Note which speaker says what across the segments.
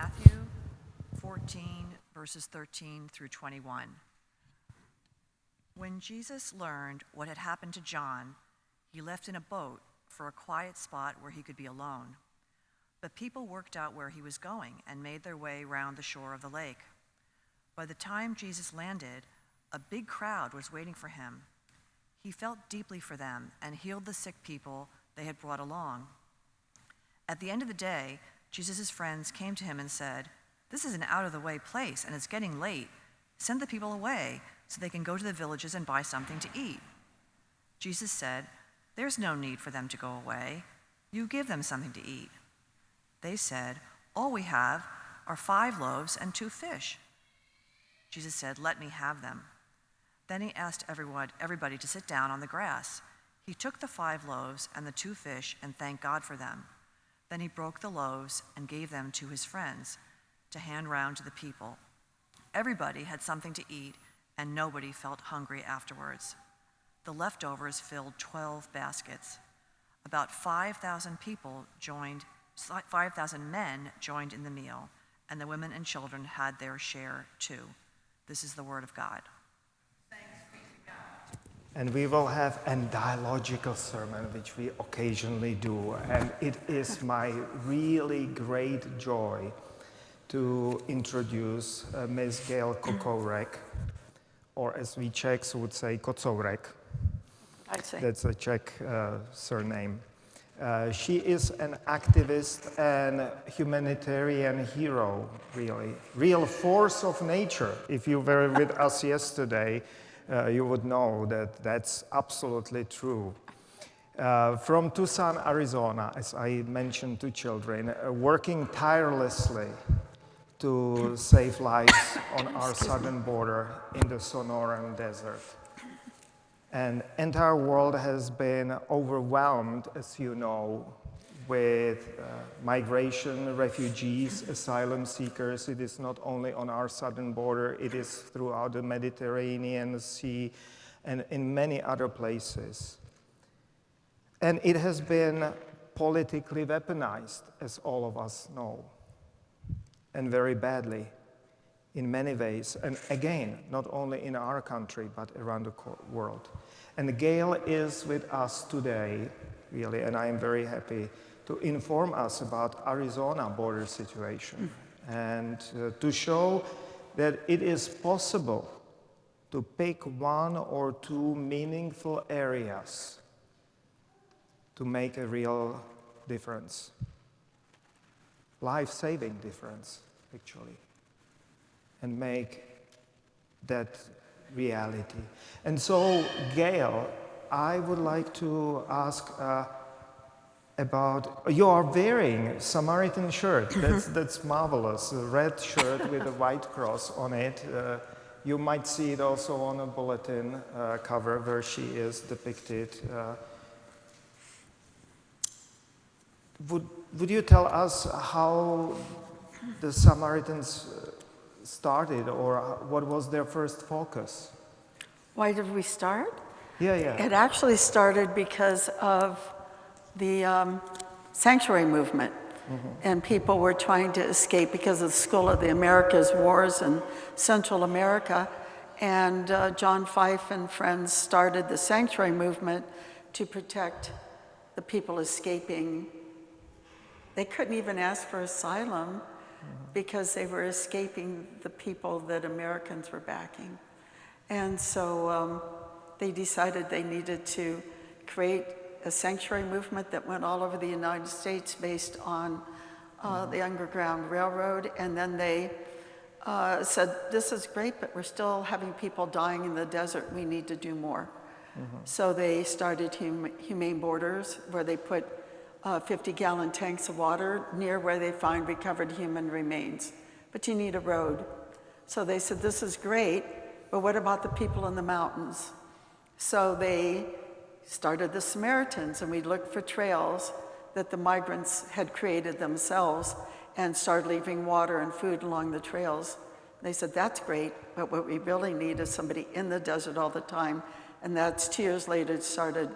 Speaker 1: Matthew 14, verses 13 through 21. When Jesus learned what had happened to John, he left in a boat for a quiet spot where he could be alone. But people worked out where he was going and made their way round the shore of the lake. By the time Jesus landed, a big crowd was waiting for him. He felt deeply for them and healed the sick people they had brought along. At the end of the day, Jesus' friends came to him and said, "This is an out-of-the-way place, and it's getting late. Send the people away so they can go to the villages and buy something to eat." Jesus said, "There's no need for them to go away. You give them something to eat." They said, "All we have are 5 loaves and 2 fish." Jesus said, "Let me have them." Then he asked everybody to sit down on the grass. He took the 5 loaves and the 2 fish and thanked God for them. Then he broke the loaves and gave them to his friends to hand round to the people. Everybody had something to eat, and nobody felt hungry afterwards. The leftovers filled 12 baskets. About 5,000 men joined in the meal, and the women and children had their share too. This is the word of God.
Speaker 2: And we will have a dialogical sermon, which we occasionally do. And it is my really great joy to introduce Ms. Gail Kocourek, or as we Czechs would say, Kocourek. That's a Czech surname. She is an activist and humanitarian hero, really. Real force of nature. If you were with us yesterday, you would know that that's absolutely true. From Tucson, Arizona, as I mentioned to children, working tirelessly to save lives on our southern border in the Sonoran Desert. And the entire world has been overwhelmed, as you know, with migration, refugees, asylum seekers. It is not only on our southern border, it is throughout the Mediterranean Sea and in many other places. And it has been politically weaponized, as all of us know, and very badly in many ways. And again, not only in our country, but around the world. And Gail is with us today, really, and I am very happy to inform us about Arizona border situation and to show that it is possible to pick 1 or 2 meaningful areas to make a real difference, life-saving difference, actually, and make that reality. And so, Gail, I would like to ask about, you are wearing Samaritan shirt. That's marvelous. A red shirt with a white cross on it. You might see it also on a bulletin cover where she is depicted. Would you tell us how the Samaritans started, or what was their first focus?
Speaker 3: Why did we start?
Speaker 2: Yeah.
Speaker 3: It actually started because of the sanctuary movement. And people were trying to escape because of the School of the Americas wars in Central America. And John Fife and friends started the sanctuary movement to protect the people escaping. They couldn't even ask for asylum because they were escaping the people that Americans were backing. And so they decided they needed to create a sanctuary movement that went all over the United States based on the Underground Railroad. And then they said, this is great, but we're still having people dying in the desert. We need to do more. So they started Humane Borders, where they put 50-gallon tanks of water near where they find recovered human remains. But you need a road. So they said, this is great, but what about the people in the mountains? So they started the Samaritans, and we looked for trails that the migrants had created themselves and started leaving water and food along the trails. They said, that's great, but what we really need is somebody in the desert all the time. And that's 2 years later, it started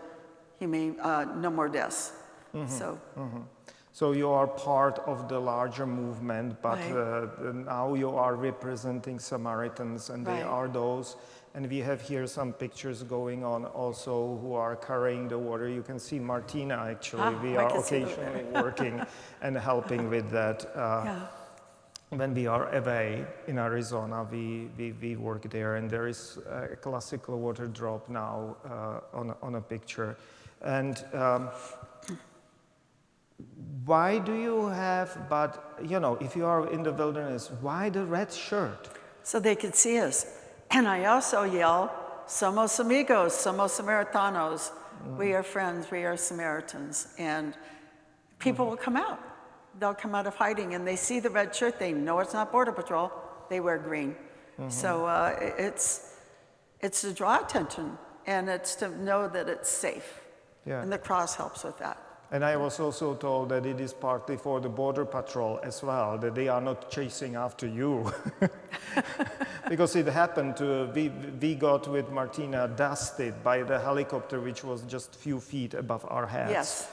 Speaker 3: No More Deaths.
Speaker 2: So you are part of the larger movement, but
Speaker 3: Right.
Speaker 2: now you are representing Samaritans, and they
Speaker 3: Right.
Speaker 2: are those. And we have here some pictures going on also who are carrying the water. You can see Martina, actually. We
Speaker 3: I
Speaker 2: are
Speaker 3: can see her
Speaker 2: occasionally working and helping with that.
Speaker 3: Yeah.
Speaker 2: When we are away in Arizona, we work there, and there is a classical water drop now on a picture. And why do you have, but you know, if you are in the wilderness, why the red shirt?
Speaker 3: So they could see us. And I also yell, somos amigos, somos Samaritanos. We are friends, we are Samaritans. And people will come out. They'll come out of hiding and they see the red shirt. They know it's not Border Patrol. They wear green. So it's to draw attention, and it's to know that it's safe.
Speaker 2: Yeah.
Speaker 3: And the cross helps with that.
Speaker 2: And I was also told that it is partly for the Border Patrol as well, that they are not chasing after you. Because it happened, we got with Martina dusted by the helicopter, which was just a few feet above our heads.
Speaker 3: Yes.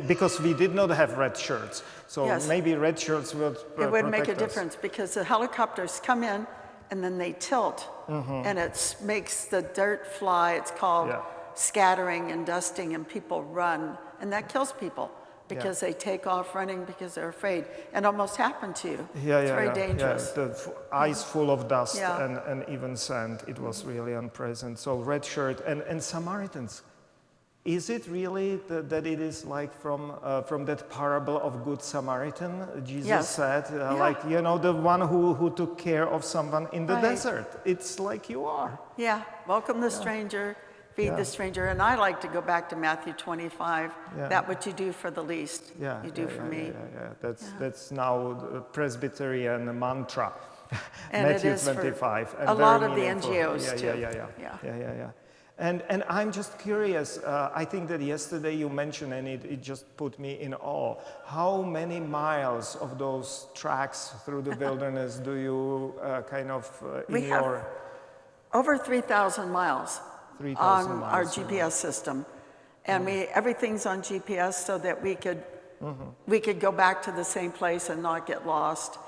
Speaker 2: Because we did not have red shirts. So
Speaker 3: Yes.
Speaker 2: maybe red shirts would
Speaker 3: It would make a
Speaker 2: protect us.
Speaker 3: difference because the helicopters come in and then they tilt and it makes the dirt fly. It's called
Speaker 2: Yeah.
Speaker 3: scattering and dusting, and people run, and that kills people because they take off running because they're afraid. And almost happened to you. It's very dangerous.
Speaker 2: Yeah, the eyes full of dust
Speaker 3: Yeah.
Speaker 2: and even sand. It was really unpleasant. So red shirt and Samaritans. Is it really that it is like from that parable of Good Samaritan? Jesus
Speaker 3: Yes.
Speaker 2: said,
Speaker 3: Yeah.
Speaker 2: like, you know, the one who took care of someone in the
Speaker 3: Right.
Speaker 2: desert. It's like you are.
Speaker 3: Yeah, welcome the stranger, feed
Speaker 2: Yeah.
Speaker 3: the stranger. And I like to go back to Matthew 25,
Speaker 2: Yeah.
Speaker 3: that what you do for the least,
Speaker 2: Yeah,
Speaker 3: you do
Speaker 2: yeah,
Speaker 3: for
Speaker 2: yeah,
Speaker 3: me.
Speaker 2: Yeah. That's now the Presbyterian mantra.
Speaker 3: And it
Speaker 2: Matthew
Speaker 3: is for
Speaker 2: 25.
Speaker 3: a
Speaker 2: and
Speaker 3: lot
Speaker 2: very
Speaker 3: of the
Speaker 2: meaningful.
Speaker 3: NGOs too.
Speaker 2: Yeah. And I'm just curious, I think that yesterday you mentioned, and it just put me in awe, how many miles of those tracks through the wilderness do you
Speaker 3: We have over 3,000 miles
Speaker 2: 3,000
Speaker 3: on our
Speaker 2: miles, yeah.
Speaker 3: GPS system. And everything's on GPS so that we could go back to the same place and not get lost.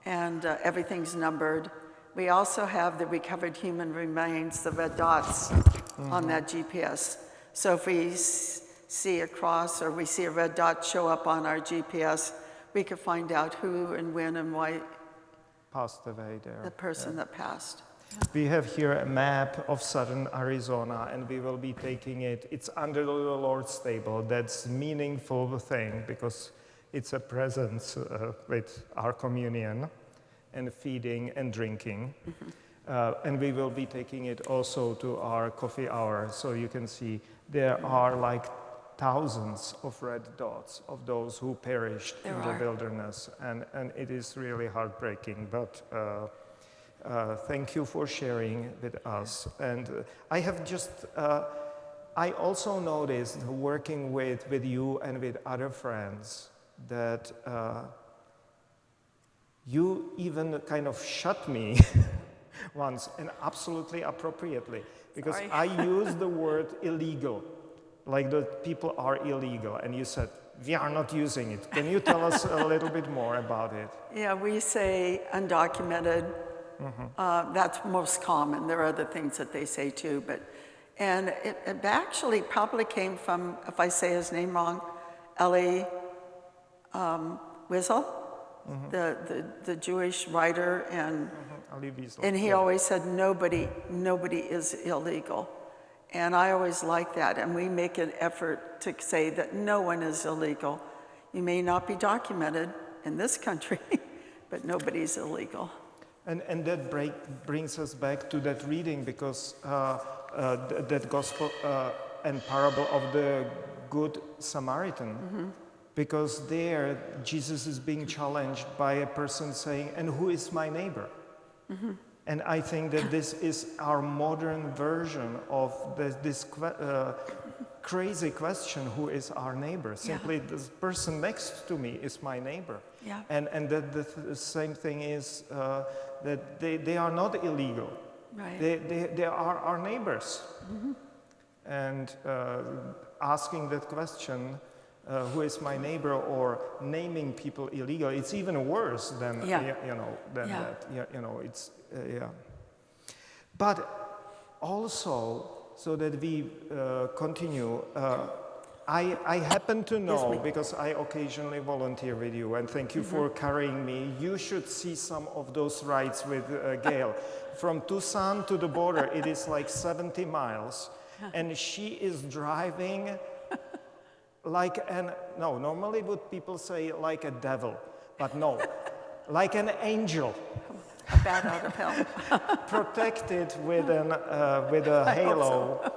Speaker 3: And everything's numbered. We also have the recovered human remains, the red dots on that GPS. So if we see a cross or we see a red dot show up on our GPS, we could find out who and when and why
Speaker 2: passed away there.
Speaker 3: the person that passed.
Speaker 2: We have here a map of southern Arizona, and we will be taking it. It's under the Lord's table. That's a meaningful thing because it's a presence with our communion and feeding and drinking. And we will be taking it also to our coffee hour. So you can see there are like thousands of red dots of those who perished in the wilderness. And it is really heartbreaking. But thank you for sharing with us. And I have just, I also noticed working with you and with other friends that you even kind of shut me once, and absolutely appropriately, because
Speaker 3: Sorry.
Speaker 2: I used the word illegal, like the people are illegal, and you said, we are not using it. Can you tell us a little bit more about it?
Speaker 3: Yeah, we say undocumented. That's most common. There are other things that they say too, and it actually probably came from, if I say his name wrong, Elie Wiesel, the Jewish writer, and he always said nobody is illegal. And I always like that, and we make an effort to say that no one is illegal. You may not be documented in this country, but nobody's illegal.
Speaker 2: And that brings us back to that reading, because that gospel and parable of the Good Samaritan, because there Jesus is being challenged by a person saying, and who is my neighbor? And I think that this is our modern version of this crazy question, who is our neighbor? Simply, this person next to me is my neighbor.
Speaker 3: Yeah.
Speaker 2: And that the same thing is that they are not illegal.
Speaker 3: Right.
Speaker 2: They are our neighbors. And asking that question who is my neighbor, or naming people illegal. It's even worse than that. It's yeah. But also, so that we continue, I happen to know, because I occasionally volunteer with you, and thank you for carrying me. You should see some of those rides with Gail. From Tucson to the border, it is like 70 miles, and she is driving like normally would people say like a devil, but no, like an angel.
Speaker 3: A bat out of hell.
Speaker 2: Protected with a halo, so.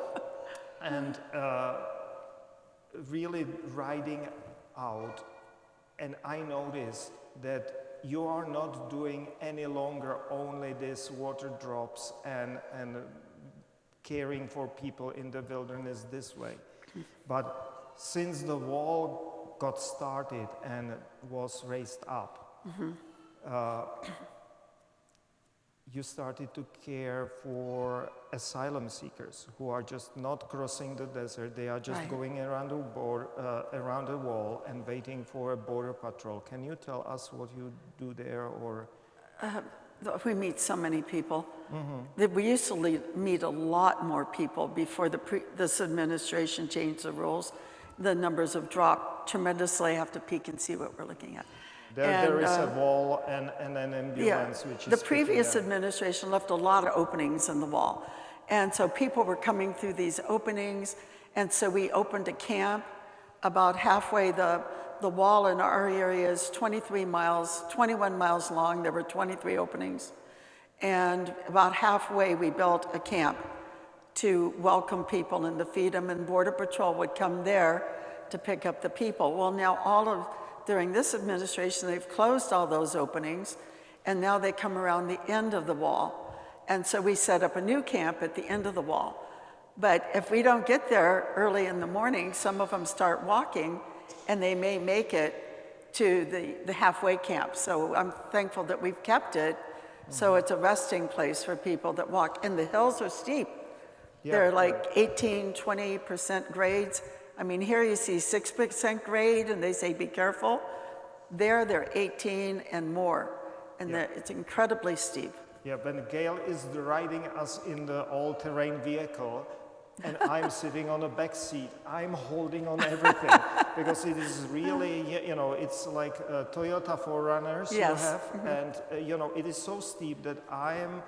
Speaker 2: And really riding out. And I noticed that you are not doing any longer only this water drops and caring for people in the wilderness this way. But since the wall got started and was raised up, you started to care for asylum seekers who are just not crossing the desert. They are just going around around the wall and waiting for a border patrol. Can you tell us what you do there, or?
Speaker 3: We meet so many people. We used to meet a lot more people before this administration changed the rules. The numbers have dropped tremendously. I have to peek and see what we're looking at.
Speaker 2: There is a wall and an ambulance, which is
Speaker 3: the previous administration left a lot of openings in the wall. And so people were coming through these openings. And so we opened a camp about halfway. The wall in our area is 21 miles long. There were 23 openings. And about halfway, we built a camp to welcome people and to feed them. And Border Patrol would come there to pick up the people. Well, now during this administration, they've closed all those openings, and now they come around the end of the wall. And so we set up a new camp at the end of the wall. But if we don't get there early in the morning, some of them start walking, and they may make it to the halfway camp. So I'm thankful that we've kept it, so it's a resting place for people that walk. And the hills are steep. They're like 18, 20% grades. I mean, here you see 6% grade, and they say, be careful. There, they're 18 and more, and it's incredibly steep.
Speaker 2: Yeah, when Gail is riding us in the all-terrain vehicle, and I'm sitting on the back seat, I'm holding on everything, because it is really, it's like Toyota 4Runners you have, and, it is so steep that I'm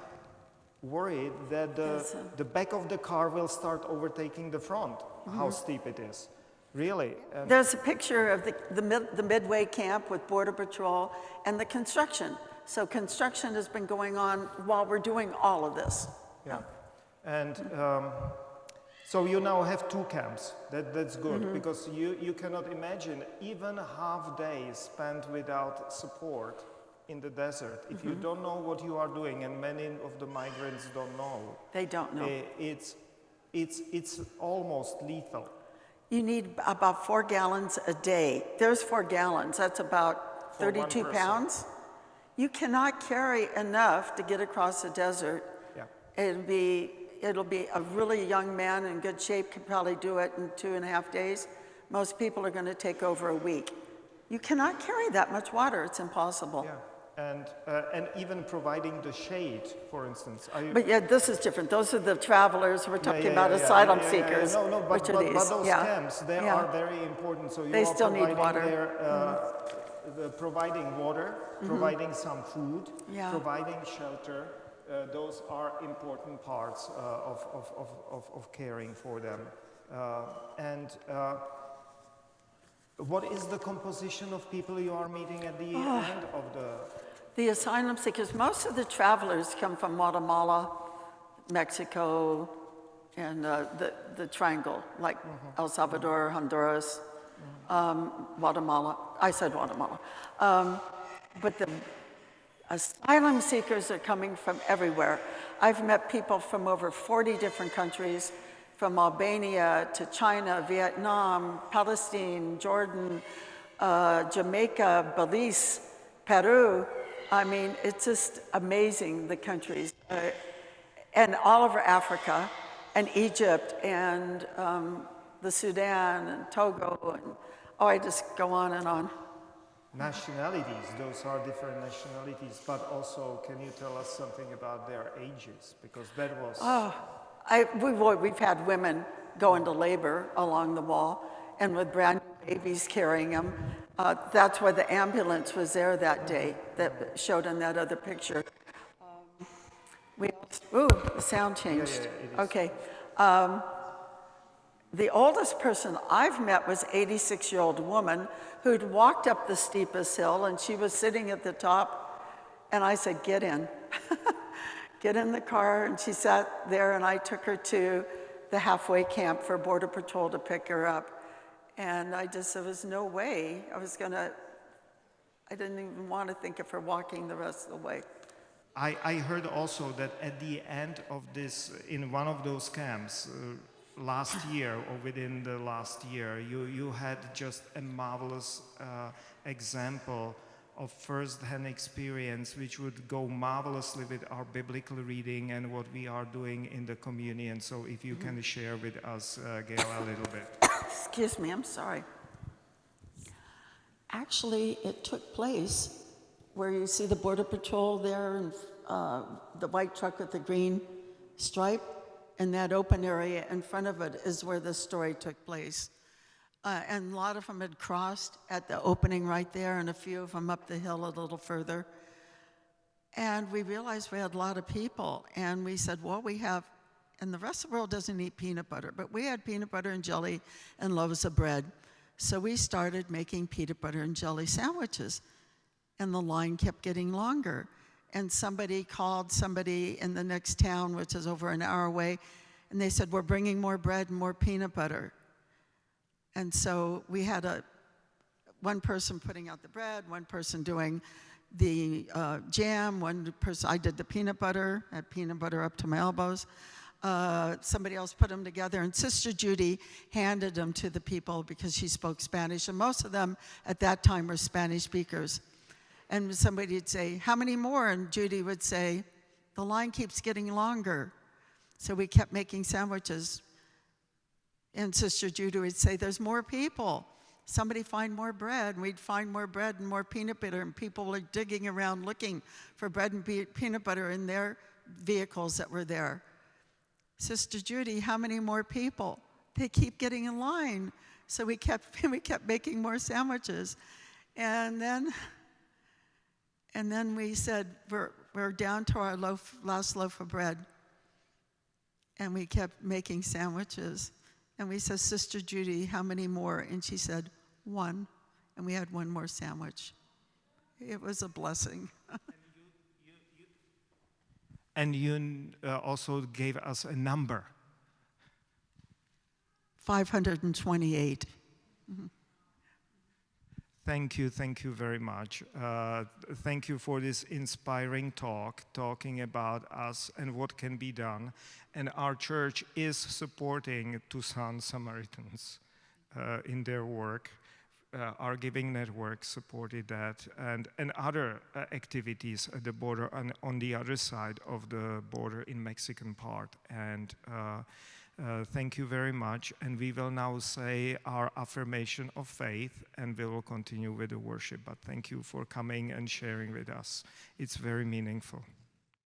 Speaker 2: worried that the back of the car will start overtaking the front. How steep it is, really. And
Speaker 3: there's a picture of the Midway camp with Border Patrol and the construction. So construction has been going on while we're doing all of this.
Speaker 2: Yeah, and so you now have 2 camps. That's good, because you cannot imagine even half days spent without support in the desert. If you don't know what you are doing, and many of the migrants don't know. They don't know. It's almost lethal. You need about 4 gallons a day. There's 4 gallons. That's about 32 pounds. You cannot carry enough to get across the desert. Yeah. It'll be a really young man in good shape could probably do it in 2.5 days. Most people are going to take over a week. You cannot carry that much water. It's impossible. Yeah. And even providing the shade, for instance. But this is different. Those are the travelers. We're talking about asylum seekers. But those camps, they are very important. So they still need water. Providing water, providing some food, providing shelter. Those are important parts of caring for them. What is the composition of people you are meeting at the end of the asylum seekers? Most of the travelers come from Guatemala, Mexico, and the triangle, like El Salvador, Honduras, Guatemala. I said Guatemala. But the asylum seekers are coming from everywhere. I've met people from over 40 different countries, from Albania to China, Vietnam, Palestine, Jordan, Jamaica, Belize, Peru. I mean, it's just amazing, the countries. And all over Africa, and Egypt, and the Sudan, and Togo, and
Speaker 3: Oh, I just go on and on.
Speaker 2: Nationalities, those are different nationalities, but also can you tell us something about their ages? Because that was...
Speaker 3: We've had women go into labor along the wall, and with brand new babies carrying them. That's why the ambulance was there that day, that showed in that other picture. The sound changed.
Speaker 2: Yeah,
Speaker 3: okay. The oldest person I've met was an 86-year-old woman who'd walked up the steepest hill, and she was sitting at the top, and I said, get in. Get in the car, and she sat there, and I took her to the halfway camp for Border Patrol to pick her up. And there was no way I didn't even want to think of her walking the rest of the way.
Speaker 2: I heard also that at the end of this, in one of those camps, last year or within the last year, you had just a marvelous example of first-hand experience which would go marvelously with our biblical reading and what we are doing in the communion. So if you can share with us, Gail, a little bit.
Speaker 3: Excuse me, I'm sorry. Actually, it took place where you see the Border Patrol there and the white truck with the green stripe, and that open area in front of it is where the story took place. And a lot of them had crossed at the opening right there, and a few of them up the hill a little further. And we realized we had a lot of people, and we said, well, we have, and the rest of the world doesn't eat peanut butter, but we had peanut butter and jelly and loaves of bread. So we started making peanut butter and jelly sandwiches, and the line kept getting longer. And somebody called somebody in the next town, which is over an hour away, and they said, we're bringing more bread and more peanut butter. And so we had one person putting out the bread, one person doing the jam, one person, I did the peanut butter, had peanut butter up to my elbows. Somebody else put them together, and Sister Judy handed them to the people because she spoke Spanish, and most of them at that time were Spanish speakers. And somebody would say, how many more? And Judy would say, the line keeps getting longer. So we kept making sandwiches. And Sister Judy would say, there's more people. Somebody find more bread. And we'd find more bread and more peanut butter. And people were digging around looking for bread and peanut butter in their vehicles that were there. Sister Judy, how many more people? They keep getting in line. So we kept making more sandwiches. And then we said, we're down to our last loaf of bread. And we kept making sandwiches. And we said, Sister Judy, how many more? And she said, 1. And we had one more sandwich. It was a blessing.
Speaker 2: And you also gave us a number.
Speaker 3: 528. Mm-hmm.
Speaker 2: Thank you very much. Thank you for this inspiring talk, talking about us and what can be done. And our church is supporting Tucson Samaritans in their work. Our giving network supported that, and other activities at the border and on the other side of the border in Mexican part. And thank you very much, and we will now say our affirmation of faith, and we will continue with the worship. But thank you for coming and sharing with us. It's very meaningful.